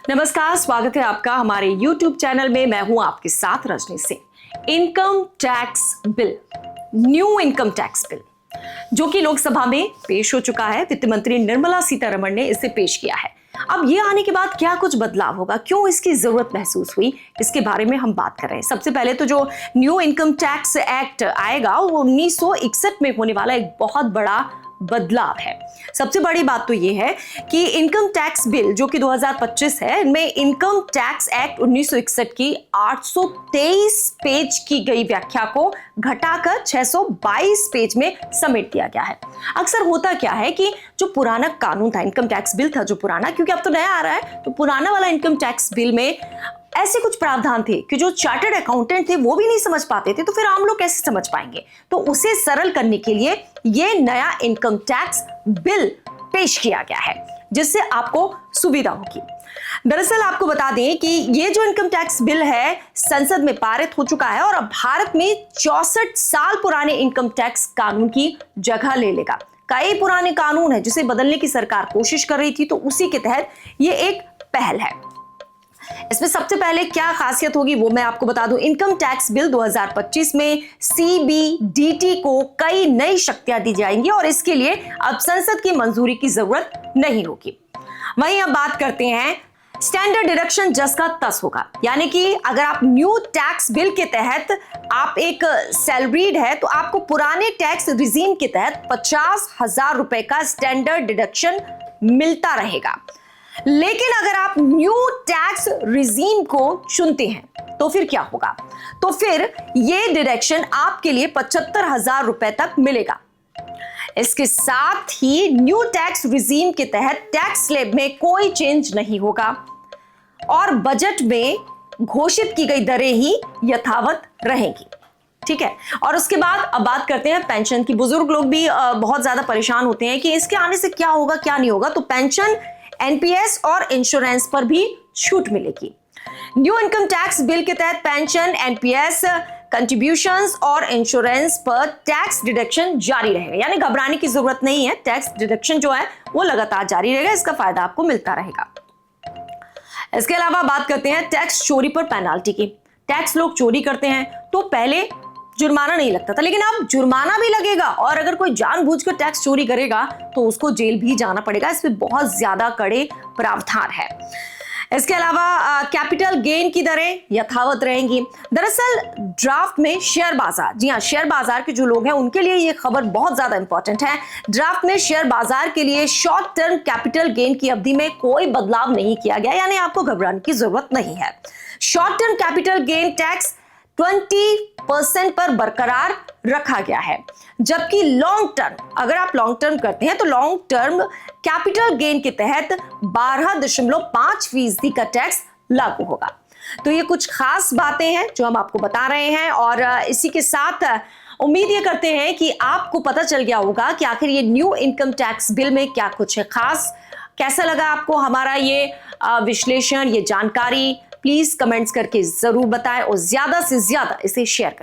नमस्कार, स्वागत है आपका हमारे YouTube चैनल में। मैं हूं आपके साथ Rajni Singh. Income tax bill, new income tax bill जो कि लोकसभा में पेश हो चुका है। वित्त मंत्री निर्मला सीतारमण ने इसे पेश किया है। अब ये आने के बाद क्या कुछ बदलाव होगा, क्यों इसकी जरूरत महसूस हुई, इसके बारे में हम बात कर रहे हैं। सबसे पहले तो जो न्यू इनकम टैक्स एक्ट आएगा वो 1961 में होने वाला एक बहुत बड़ा बदलाव है। सबसे बड़ी बात तो ये है कि इनकम टैक्स बिल जो कि 2025 है, इनमें इनकम टैक्स एक्ट 1961 की 823 पेज की गई व्याख्या को घटाकर 622 पेज में समेट दिया गया है। अक्सर होता क्या है कि जो पुराना कानून था, इनकम टैक्स बिल था जो पुराना, क्योंकि अब तो नया आ रहा है, तो पुराना वाला इनकम टैक्स बिल में ऐसे कुछ प्रावधान थे कि जो चार्टर्ड अकाउंटेंट थे वो भी नहीं समझ पाते थे, तो फिर आम लोग कैसे समझ पाएंगे। तो उसे सरल करने के लिए ये नया इनकम टैक्स बिल पेश किया गया है, जिससे आपको सुविधा होगी। दरअसल आपको बता दें कि ये जो इनकम टैक्स बिल है संसद में पारित हो चुका है और अब भारत में 64 साल पुराने इनकम टैक्स कानून की जगह ले लेगा। कई पुराने कानून है जिसे बदलने की सरकार कोशिश कर रही थी, तो उसी के तहत ये एक पहल है। इसमें सबसे पहले क्या खासियत होगी वो मैं आपको बता दूं। इनकम टैक्स बिल 2025 में सीबीडीटी को कई नई शक्तियां दी जाएंगी और इसके लिए अब संसद की मंजूरी की जरूरत नहीं होगी। वहीं अब बात करते हैं स्टैंडर्ड डिडक्शन जिसका तस होगा, यानी कि अगर आप न्यू टैक्स बिल के तहत आप एक सैलरीड है तो आपको पुराने टैक्स रिजीम के तहत 50,000 रुपए का स्टैंडर्ड डिडक्शन मिलता रहेगा। लेकिन अगर आप न्यू टैक्स रिजीम को चुनते हैं तो फिर क्या होगा, तो फिर ये डिडक्शन आपके लिए 75,000 रुपए तक मिलेगा। इसके साथ ही न्यू टैक्स रिजीम के तहत टैक्स स्लैब में कोई चेंज नहीं होगा और बजट में घोषित की गई दरें ही यथावत रहेंगी। ठीक है, और उसके बाद अब बात करते हैं पेंशन की। बुजुर्ग लोग भी बहुत ज्यादा परेशान होते हैं कि इसके आने से क्या होगा क्या नहीं होगा, तो पेंशन, एनपीएस और इंश्योरेंस पर भी छूट मिलेगी। न्यू इनकम टैक्स बिल के तहत पेंशन, एनपीएस, कंट्रीब्यूशंस और इंश्योरेंस पर टैक्स डिडक्शन जारी रहेगा, यानी घबराने की जरूरत नहीं है। टैक्स डिडक्शन जो है वो लगातार जारी रहेगा, इसका फायदा आपको मिलता रहेगा। इसके अलावा बात करते हैं टैक्स चोरी पर पेनाल्टी की। टैक्स लोग चोरी करते हैं तो पहले जुर्माना नहीं लगता था, लेकिन अब जुर्माना भी लगेगा और अगर कोई जानबूझकर टैक्स चोरी करेगा तो उसको जेल भी जाना पड़ेगा। इसमें बहुत ज्यादा कड़े प्रावधान है। इसके अलावा कैपिटल गेन की दरें यथावत रहेंगी। दरअसल ड्राफ्ट में शेयर बाजार, जी हाँ, शेयर बाजार के जो लोग हैं उनके लिए ये खबर बहुत ज्यादा इंपॉर्टेंट है। ड्राफ्ट में शेयर बाजार के लिए शॉर्ट टर्म कैपिटल गेन की अवधि में कोई बदलाव नहीं किया गया, यानी आपको घबराने की जरूरत नहीं है। Short term capital gain tax 20% पर बरकरार रखा गया है, जबकि लॉन्ग टर्म, अगर आप लॉन्ग टर्म करते हैं तो लॉन्ग टर्म कैपिटल गेन के तहत 12.5% का टैक्स लागू होगा। तो ये कुछ खास बातें हैं जो हम आपको बता रहे हैं और इसी के साथ उम्मीद ये करते हैं कि आपको पता चल गया होगा कि आखिर ये न्यू इनकम टैक्स बिल में क्या कुछ है खास। कैसा लगा आपको हमारा ये विश्लेषण, ये जानकारी? प्लीज कमेंट्स करके जरूर बताएं और ज्यादा से ज्यादा इसे शेयर करें।